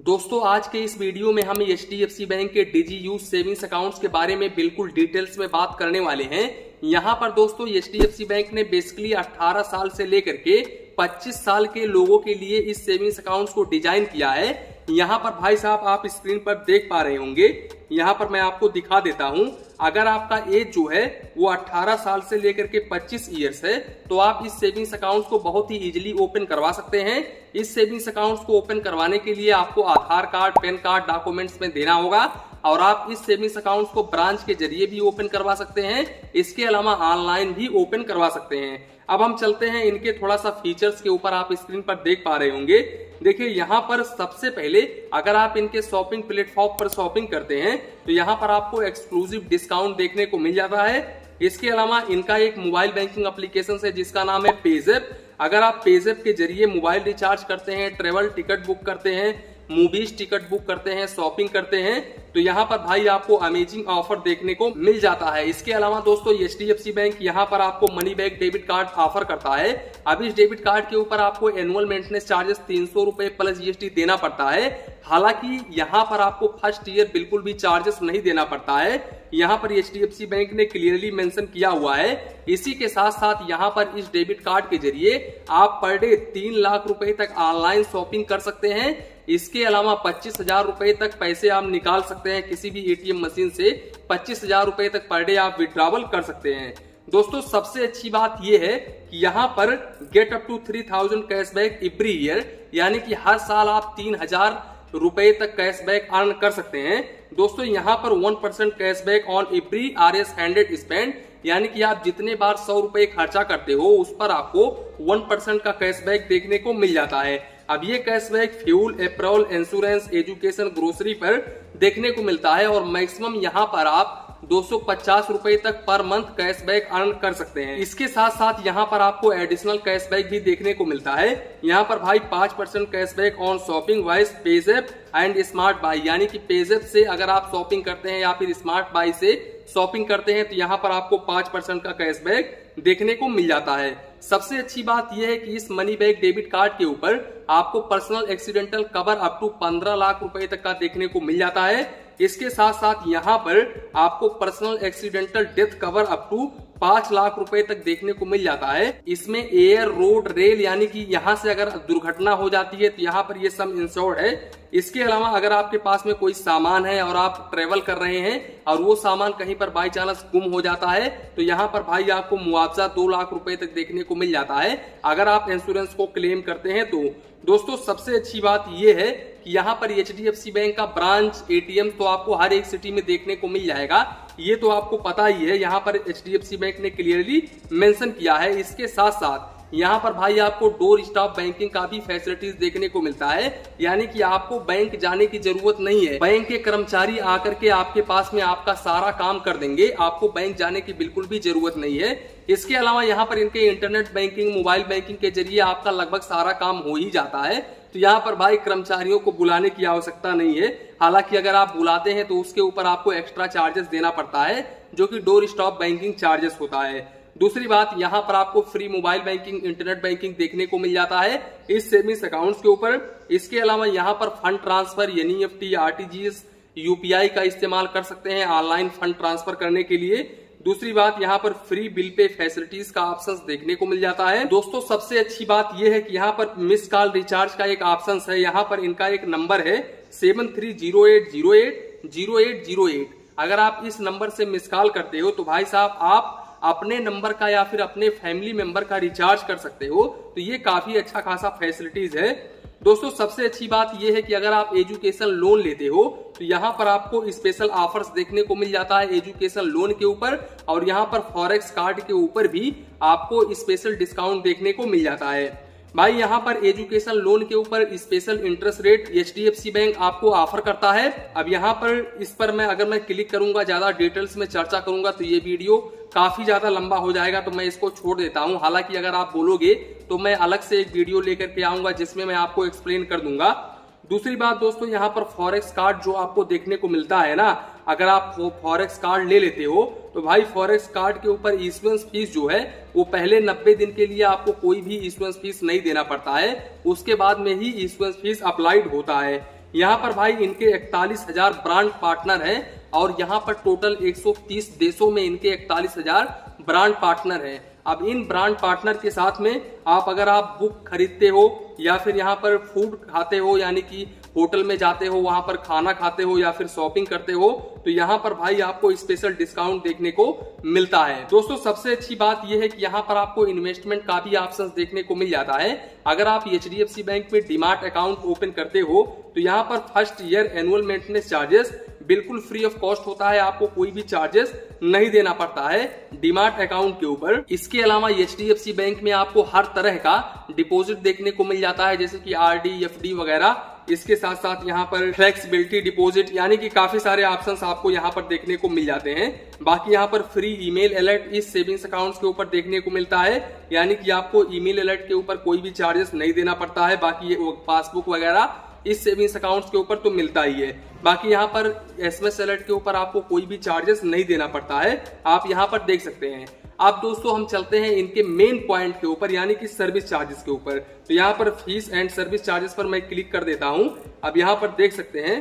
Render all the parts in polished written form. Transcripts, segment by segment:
दोस्तों आज के इस वीडियो में हम एचडीएफसी बैंक के डिजी यूज सेविंग्स अकाउंट्स के बारे में बिल्कुल डिटेल्स में बात करने वाले हैं। यहाँ पर दोस्तों एचडीएफसी बैंक ने बेसिकली 18 साल से लेकर के 25 साल के लोगों के लिए इस सेविंग्स अकाउंट्स को डिजाइन किया है। यहाँ पर भाई साहब आप स्क्रीन पर देख पा रहे होंगे, यहाँ पर मैं आपको दिखा देता हूँ। अगर आपका एज जो है वो 18 साल से लेकर के 25 ईयर्स है तो आप इस सेविंग्स अकाउंट्स को बहुत ही इजीली ओपन करवा सकते हैं। इस सेविंग्स अकाउंट्स को ओपन करवाने के लिए आपको आधार कार्ड, पैन कार्ड डॉक्यूमेंट्स में देना होगा और आप इस सेविंग्स अकाउंट्स को ब्रांच के जरिए भी ओपन करवा सकते हैं। इसके अलावा ऑनलाइन भी ओपन करवा सकते हैं। अब हम चलते हैं इनके थोड़ा सा फीचर्स के ऊपर। आप स्क्रीन पर देख पा रहे होंगे, देखिए यहाँ पर सबसे पहले अगर आप इनके शॉपिंग प्लेटफॉर्म पर शॉपिंग करते हैं तो यहाँ पर आपको एक्सक्लूसिव डिस्काउंट देखने को मिल जाता है। इसके अलावा इनका एक मोबाइल बैंकिंग एप्लीकेशन है जिसका नाम है पेज़ैप। अगर आप पेज़ैप के जरिए मोबाइल रिचार्ज करते हैं, ट्रेवल टिकट बुक करते हैं, मूवीज टिकट बुक करते हैं, शॉपिंग करते हैं तो यहाँ पर भाई आपको अमेजिंग ऑफर देखने को मिल जाता है। इसके अलावा दोस्तों एचडीएफसी बैंक यहाँ पर आपको money back debit card offer करता है। अब इस डेबिट कार्ड के ऊपर आपको एनुअल मेंटेनेंस चार्जेस 300 रुपए प्लस जीएसटी देना पड़ता है। हालांकि यहाँ पर आपको फर्स्ट ईयर बिल्कुल भी चार्जेस नहीं देना पड़ता है। यहाँ पर एचडीएफसी बैंक ने क्लियरली मेंशन किया हुआ है। इसी के साथ साथ यहाँ पर इस डेबिट कार्ड के जरिए आप पर डे 3 लाख रुपए तक ऑनलाइन शॉपिंग कर सकते हैं। इसके अलावा 25,000 रुपए तक पैसे आप निकाल सकते हैं किसी भी एटीएम मशीन से। 25,000 रुपए तक पर डे आप विड्रॉवल कर सकते हैं। दोस्तों सबसे अच्छी बात यह है कि यहाँ पर get up to 3,000 cashback every year, यानी कि हर साल आप 3,000 रुपए तक कैशबैक अर्न कर सकते हैं। दोस्तों यहाँ पर 1% cashback on every RS hundred spend, यानी कि आप जितने बार 100 रुपए खर्चा करते हो उस पर आपको 1% का कैशबैक देखने को मिल जाता है। अब ये cashback fuel, apparel, insurance, education, grocery पर देखने को मिलता है और मैक्सिमम यहाँ पर आप 250 रुपए तक पर मंथ कैशबैक अर्न कर सकते हैं। इसके साथ साथ यहाँ पर आपको एडिशनल कैशबैक भी देखने को मिलता है। यहाँ पर भाई 5% cashback on shopping wise PayZapp and smart by, यानी कि पेज़ैप से अगर आप शॉपिंग करते हैं या फिर स्मार्ट बाई से शॉपिंग करते हैं तो यहाँ पर आपको 5% का कैशबैक देखने को मिल जाता है। सबसे अच्छी बात यह है कि इस मनी बैक डेबिट कार्ड के ऊपर आपको personal accidental cover up to 15 lakh रुपए तक का देखने को मिल जाता है। इसके साथ साथ यहाँ पर आपको personal accidental death cover up to 5 lakh रुपए तक देखने को मिल जाता है। इसमें एयर, रोड, रेल, यानी कि यहाँ से अगर दुर्घटना हो जाती है तो यहाँ पर ये सम इंश्योर्ड है। इसके अलावा अगर आपके पास में कोई सामान है और आप ट्रेवल कर रहे हैं और वो सामान कहीं पर बाई चांस गुम हो जाता है तो यहाँ पर भाई आपको मुआवजा 2 लाख रुपए तक देखने को मिल जाता है अगर आप इंश्योरेंस को क्लेम करते हैं तो। दोस्तों सबसे अच्छी बात यह है कि यहाँ पर एचडीएफसी बैंक का ब्रांच, एटीएम तो आपको हर एक सिटी में देखने को मिल जाएगा। ये तो आपको पता ही है, यहाँ पर एचडीएफसी बैंक ने क्लियरली मेंशन किया है। इसके साथ साथ यहाँ पर भाई आपको डोर स्टॉप बैंकिंग का भी फैसिलिटीज देखने को मिलता है, यानी कि आपको बैंक जाने की जरूरत नहीं है। बैंक के कर्मचारी आकर के आपके पास में आपका सारा काम कर देंगे, आपको बैंक जाने की बिल्कुल भी जरूरत नहीं है। इसके अलावा यहाँ पर इनके इंटरनेट बैंकिंग, मोबाइल बैंकिंग के जरिए आपका लगभग सारा काम हो ही जाता है। तो यहाँ पर भाई कर्मचारियों को बुलाने की आवश्यकता नहीं है। हालांकि अगर आप बुलाते हैं तो उसके ऊपर आपको एक्स्ट्रा चार्जेस देना पड़ता है जो कि डोर स्टॉप बैंकिंग चार्जेस होता है। दूसरी बात, यहाँ पर आपको free mobile banking, internet banking देखने को मिल जाता है इस सेविंग्स अकाउंट्स के ऊपर। इसके अलावा यहाँ पर fund transfer, NEFT, RTGS, UPI का इस्तेमाल कर सकते हैं ऑनलाइन फंड ट्रांसफर करने के लिए। दूसरी बात, यहाँ पर फ्री बिल पे फैसिलिटीज का ऑप्शन देखने को मिल जाता है। दोस्तों सबसे अच्छी बात यह है कि यहाँ पर मिस कॉल रिचार्ज का एक ऑप्शन है। यहाँ पर इनका एक नंबर है 7308080808। अगर आप इस नंबर से मिस कॉल करते हो तो भाई साहब आप अपने नंबर का या फिर अपने फैमिली मेंबर का रिचार्ज कर सकते हो। तो ये काफी अच्छा खासा फैसिलिटीज है। दोस्तों सबसे अच्छी बात यह है कि अगर आप एजुकेशन लोन लेते हो तो यहाँ पर आपको स्पेशल ऑफर्स देखने को मिल जाता है एजुकेशन लोन के ऊपर, और यहाँ पर फॉरेक्स कार्ड के ऊपर भी आपको स्पेशल डिस्काउंट देखने को मिल जाता है। भाई यहाँ पर एजुकेशन लोन के ऊपर special interest rate HDFC bank आपको ऑफर करता है। अब यहाँ पर इस पर अगर मैं क्लिक करूंगा, ज्यादा डिटेल्स में चर्चा करूंगा तो ये वीडियो काफी ज्यादा लंबा हो जाएगा, तो मैं इसको छोड़ देता हूँ। हालांकि अगर आप बोलोगे तो मैं अलग से एक वीडियो लेकर के आऊंगा जिसमें मैं आपको एक्सप्लेन कर दूंगा। दूसरी बात दोस्तों, यहाँ पर फॉरेक्स कार्ड जो आपको देखने को मिलता है ना, अगर आप फॉरेक्स कार्ड ले लेते हो तो भाई फॉरेक्स कार्ड के ऊपर इश्यूएंस फीस जो है वो पहले 90 दिन के लिए आपको कोई भी इश्यूएंस फीस नहीं देना पड़ता है, उसके बाद में ही इश्यूएंस फीस अप्लाइड होता है। यहाँ पर भाई इनके 41,000 ब्रांड पार्टनर हैं और यहाँ पर टोटल 130 देशों में इनके 41,000 ब्रांड पार्टनर हैं। अब इन ब्रांड पार्टनर के साथ में अगर आप बुक खरीदते हो या फिर यहाँ पर फूड खाते हो, यानी कि होटल में जाते हो, वहां पर खाना खाते हो या फिर शॉपिंग करते हो, तो यहाँ पर भाई आपको स्पेशल डिस्काउंट देखने को मिलता है। दोस्तों सबसे अच्छी बात यह है कि यहाँ पर आपको इन्वेस्टमेंट का भी ऑप्शन देखने को मिल जाता है। अगर आप HDFC बैंक में डीमार्ट अकाउंट ओपन करते हो तो यहाँ पर first year annual maintenance charges बिल्कुल फ्री ऑफ कॉस्ट होता है, आपको कोई भी चार्जेस नहीं देना पड़ता है डीमार्ट अकाउंट के ऊपर। इसके अलावा HDFC बैंक में आपको हर तरह का डिपॉजिट देखने को मिल जाता है, जैसे कि RD, FD वगैरह। इसके साथ साथ यहाँ पर फ्लेक्सिबिलिटी डिपॉजिट, यानी कि काफी सारे ऑप्शंस आपको यहाँ पर देखने को मिल जाते हैं। बाकी यहाँ पर फ्री ईमेल अलर्ट इस सेविंग्स अकाउंट्स के ऊपर देखने को मिलता है, यानी कि आपको ईमेल अलर्ट के ऊपर कोई भी चार्जेस नहीं देना पड़ता है। बाकी ये पासबुक वगैरह इस सेविंग्स अकाउंट्स के ऊपर तो मिलता ही है। बाकी यहाँ पर SMS अलर्ट के ऊपर आपको कोई भी चार्जेस नहीं देना पड़ता है, आप यहाँ पर देख सकते हैं। अब दोस्तों हम चलते हैं इनके मेन पॉइंट के ऊपर, यानी कि सर्विस चार्जेस के ऊपर। तो यहाँ पर फीस एंड सर्विस चार्जेस पर मैं क्लिक कर देता हूं। अब यहाँ पर देख सकते हैं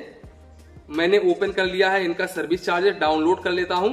मैंने ओपन कर लिया है इनका सर्विस चार्जेस, डाउनलोड कर लेता हूं।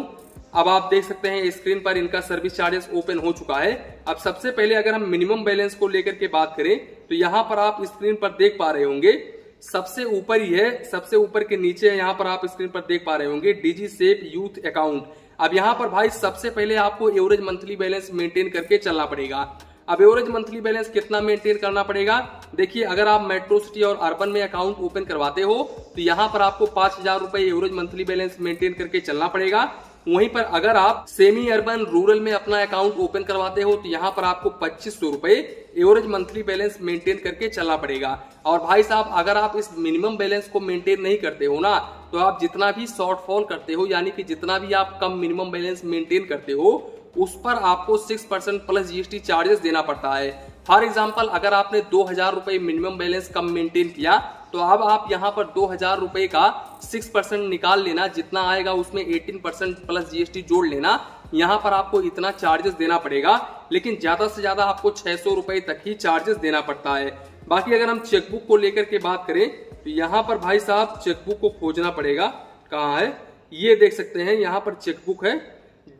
अब आप देख सकते हैं स्क्रीन पर इनका सर्विस चार्जेस ओपन हो चुका है। अब सबसे पहले अगर हम मिनिमम बैलेंस को लेकर के बात करें तो यहाँ पर आप स्क्रीन पर देख पा रहे होंगे सबसे ऊपर ही है, सबसे ऊपर के नीचे यहाँ पर आप स्क्रीन पर देख पा रहे होंगे डिजी सेफ यूथ अकाउंट। अब यहाँ पर भाई सबसे पहले आपको एवरेज मंथली बैलेंस मेंटेन करके चलना पड़ेगा। अब एवरेज मंथली बैलेंस कितना मेंटेन करना पड़ेगा, देखिए अगर आप मेट्रो सिटी और अर्बन में अकाउंट ओपन करवाते हो तो यहाँ पर आपको 5,000 रुपए एवरेज मंथली बैलेंस मेंटेन करके चलना पड़ेगा। वहीं पर अगर आप सेमी अर्बन रूरल में अपना अकाउंट ओपन करवाते हो तो यहाँ पर आपको 2,500 रुपए एवरेज मंथली बैलेंस मेंटेन करके चलना पड़ेगा। और भाई साहब अगर आप इस मिनिमम बैलेंस को मेंटेन नहीं करते हो ना, तो आप जितना भी शॉर्टफॉल करते हो, यानी कि जितना भी आप कम मिनिमम बैलेंस मेंटेन करते हो, उस पर आपको 6% प्लस GST चार्जेस देना पड़ता है। फॉर एग्जाम्पल अगर आपने 2,000 रुपए मिनिमम बैलेंस कम मेंटेन किया तो अब आप यहाँ पर 2,000 रुपए का 6% निकाल लेना, जितना आएगा उसमें 18% प्लस GST जोड़ लेना। यहाँ पर आपको इतना चार्जेस देना पड़ेगा, लेकिन ज्यादा से ज्यादा आपको 600 रुपए तक ही चार्जेस देना पड़ता है। बाकी अगर हम चेकबुक को लेकर के बात करें तो यहाँ पर भाई साहब चेकबुक को खोजना पड़ेगा, कहाँ है, ये देख सकते हैं यहाँ पर चेकबुक है,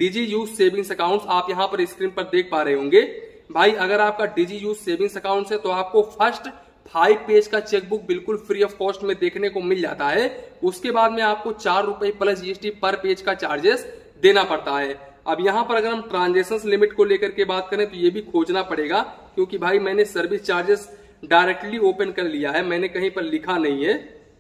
डिजी यूज सेविंग्स अकाउंट। आप यहाँ पर स्क्रीन पर देख पा रहे होंगे। भाई अगर आपका डिजी यूज सेविंग्स अकाउंट है तो आपको फर्स्ट 5 पेज का चेकबुक बिल्कुल फ्री ऑफ कॉस्ट में देखने को मिल जाता है। उसके बाद में आपको 4 रुपए प्लस GST पर पेज का चार्जेस देना पड़ता है। अब यहाँ पर अगर हम ट्रांजेक्शन लिमिट को लेकर के बात करें तो ये भी खोजना पड़ेगा, क्योंकि भाई मैंने सर्विस चार्जेस डायरेक्टली ओपन कर लिया है, मैंने कहीं पर लिखा नहीं है,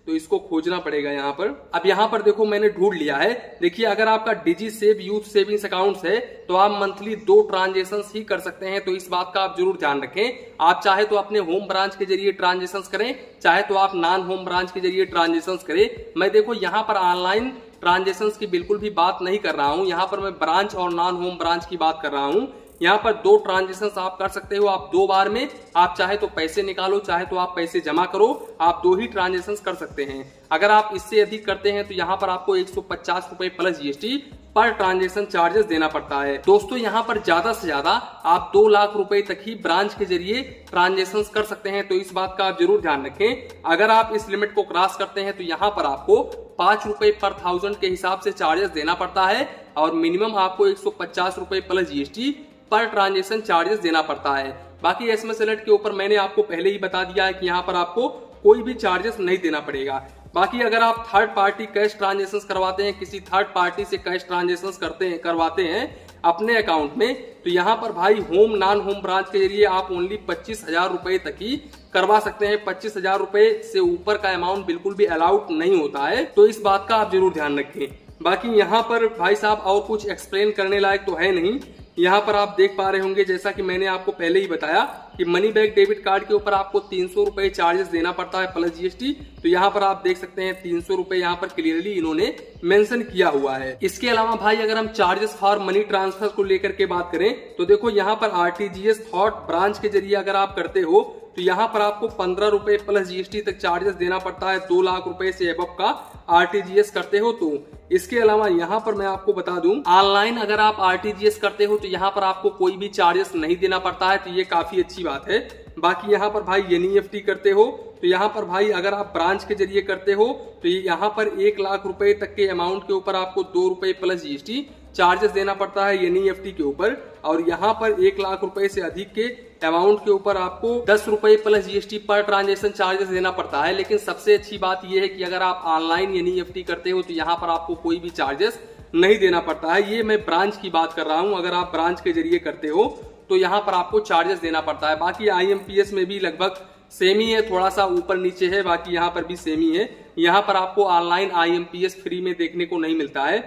तो इसको खोजना पड़ेगा यहाँ पर। अब यहाँ पर देखो मैंने ढूंढ लिया है। देखिए अगर आपका डिजी सेव यूथ सेविंग्स अकाउंट है तो आप मंथली 2 ट्रांजेक्शन ही कर सकते हैं, तो इस बात का आप जरूर ध्यान रखें। आप चाहे तो अपने होम ब्रांच के जरिए ट्रांजेक्शन करें, चाहे तो आप नॉन होम ब्रांच के जरिए ट्रांजेक्शन करें। मैं देखो यहाँ पर ऑनलाइन ट्रांजेक्शन की बिल्कुल भी बात नहीं कर रहा हूँ, यहाँ पर मैं ब्रांच और नॉन होम ब्रांच की बात कर रहा हूँ। यहाँ पर 2 ट्रांजेक्शन आप कर सकते हो, आप 2 बार में आप चाहे तो पैसे निकालो, चाहे तो आप पैसे जमा करो, आप 2 ही ट्रांजेक्शन कर सकते हैं। अगर आप इससे अधिक करते हैं तो यहाँ पर आपको 150 रुपए plus GST per transaction charges देना पड़ता है। दोस्तों यहाँ पर ज्यादा से ज्यादा आप 2 लाख रुपए तक ही ब्रांच के जरिए ट्रांजेक्शन कर सकते हैं, तो इस बात का आप जरूर ध्यान रखें। अगर आप इस लिमिट को क्रॉस करते हैं तो यहाँ पर आपको 5 रुपए पर 1000 के हिसाब से चार्जेस देना पड़ता है, और मिनिमम आपको 150 रुपए plus GST per transaction charges देना पड़ता है। बाकी SMS अलर्ट के ऊपर मैंने आपको पहले ही बता दिया है कि यहाँ पर आपको कोई भी चार्जेस नहीं देना पड़ेगा। बाकी अगर आप थर्ड पार्टी कैश ट्रांजेक्शन करवाते हैं, किसी थर्ड पार्टी से कैश ट्रांजेक्शन करवाते हैं अपने अकाउंट में, तो यहाँ पर भाई होम नॉन होम ब्रांच के जरिए आप ओनली 25,000 रुपए तक ही करवा सकते हैं। 25,000 रुपए से ऊपर का अमाउंट बिल्कुल भी अलाउड नहीं होता है, तो इस बात का आप जरूर ध्यान रखें। बाकी यहाँ पर भाई साहब और कुछ एक्सप्लेन करने लायक तो है नहीं। यहाँ पर आप देख पा रहे होंगे, जैसा कि मैंने आपको पहले ही बताया कि मनी बैक डेबिट कार्ड के ऊपर आपको 300 रुपए चार्जेस देना पड़ता है प्लस GST। तो यहाँ पर आप देख सकते हैं 300 रुपए यहाँ पर क्लियरली इन्होंने मेंशन किया हुआ है। इसके अलावा भाई अगर हम चार्जेस फॉर मनी ट्रांसफर को लेकर के बात करें तो देखो यहाँ पर RTGS थॉट ब्रांच के जरिए अगर आप करते हो तो यहाँ पर आपको 15 रुपए प्लस GST तक चार्जेस देना पड़ता है। 2 लाख रुपए से अबव का RTGS करते हो तो। इसके अलावा यहाँ पर मैं आपको बता दूं, ऑनलाइन अगर आप RTGS करते हो तो यहाँ पर आपको कोई भी चार्जेस नहीं देना पड़ता है, तो ये काफी अच्छी बात है। बाकी यहाँ पर भाई एनईएफटी करते हो तो यहाँ पर भाई अगर आप ब्रांच के जरिए करते हो तो यहाँ पर 1 लाख रुपए तक के अमाउंट के ऊपर आपको 2 रुपए प्लस जीएसटी चार्जेस देना पड़ता है एनईएफटी के ऊपर। और यहाँ पर 1 लाख रुपए से अधिक के अमाउंट के ऊपर आपको 10 रुपए plus GST per transaction charges देना पड़ता है। लेकिन सबसे अच्छी बात यह है कि अगर आप ऑनलाइन एनईएफटी करते हो तो यहाँ पर आपको कोई भी चार्जेस नहीं देना पड़ता है। ये मैं ब्रांच की बात कर रहा हूँ, अगर आप ब्रांच के जरिए करते हो तो यहाँ पर आपको चार्जेस देना पड़ता है। बाकी आईएमपीएस में भी लगभग सेम ही है, थोड़ा सा ऊपर नीचे है, बाकी यहाँ पर भी सेम ही है। यहाँ पर आपको ऑनलाइन आईएमपीएस फ्री में देखने को नहीं मिलता है।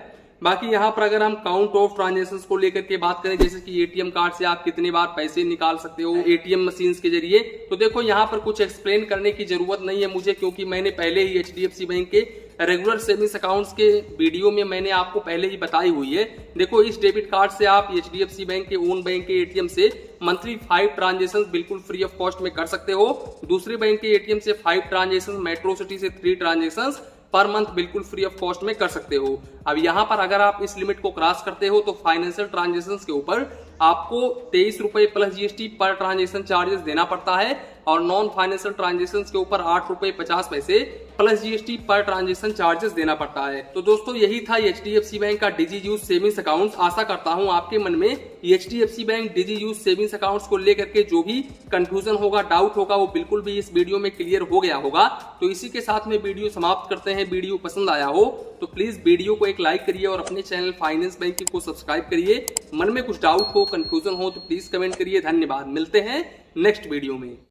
बाकी यहाँ पर अगर हम काउंट ऑफ ट्रांजेक्शंस को लेकर के बात करें, जैसे कि एटीएम कार्ड से आप कितने बार पैसे निकाल सकते हो एटीएम मशीन के जरिए, तो देखो यहाँ पर कुछ एक्सप्लेन करने की जरूरत नहीं है मुझे, क्योंकि मैंने पहले ही एचडीएफसी बैंक के रेगुलर सेविंग्स अकाउंट्स के वीडियो में मैंने आपको पहले ही बताई हुई है। देखो इस डेबिट कार्ड से आप एचडीएफसी बैंक के ओन बैंक के एटीएम से मंथली 5 ट्रांजेक्शन बिल्कुल फ्री ऑफ कॉस्ट में कर सकते हो। दूसरे बैंक के एटीएम से 5 ट्रांजेक्शन, मेट्रो सिटी से 3 ट्रांजेक्शन पर मंथ बिल्कुल फ्री ऑफ कॉस्ट में कर सकते हो। अब यहाँ पर अगर आप इस लिमिट को क्रॉस करते हो तो फाइनेंशियल ट्रांजेक्शन के ऊपर आपको 23 रुपए plus GST per transaction charges देना पड़ता है और नॉन फाइनेंशियल ट्रांजेक्शन के ऊपर 8 रुपए 50 पैसे plus GST per transaction charges देना पड़ता है। तो दोस्तों यही था एचडीएफसी बैंक का डिजी यूज सेविंग्स अकाउंट। आशा करता हूं आपके मन में एचडीएफसी बैंक डिजी यूज सेविंग्स अकाउंट्स को लेकर के जो भी कंफ्यूजन होगा, डाउट होगा, वो बिल्कुल भी इस वीडियो में क्लियर हो गया होगा। तो इसी के साथ में वीडियो समाप्त करते हैं। वीडियो पसंद आया हो तो प्लीज वीडियो को एक लाइक करिए और अपने चैनल फाइनेंस बैंकिंग को सब्सक्राइब करिए। मन में कुछ डाउट हो, कंफ्यूजन हो तो प्लीज कमेंट करिए। धन्यवाद, मिलते हैं नेक्स्ट वीडियो में।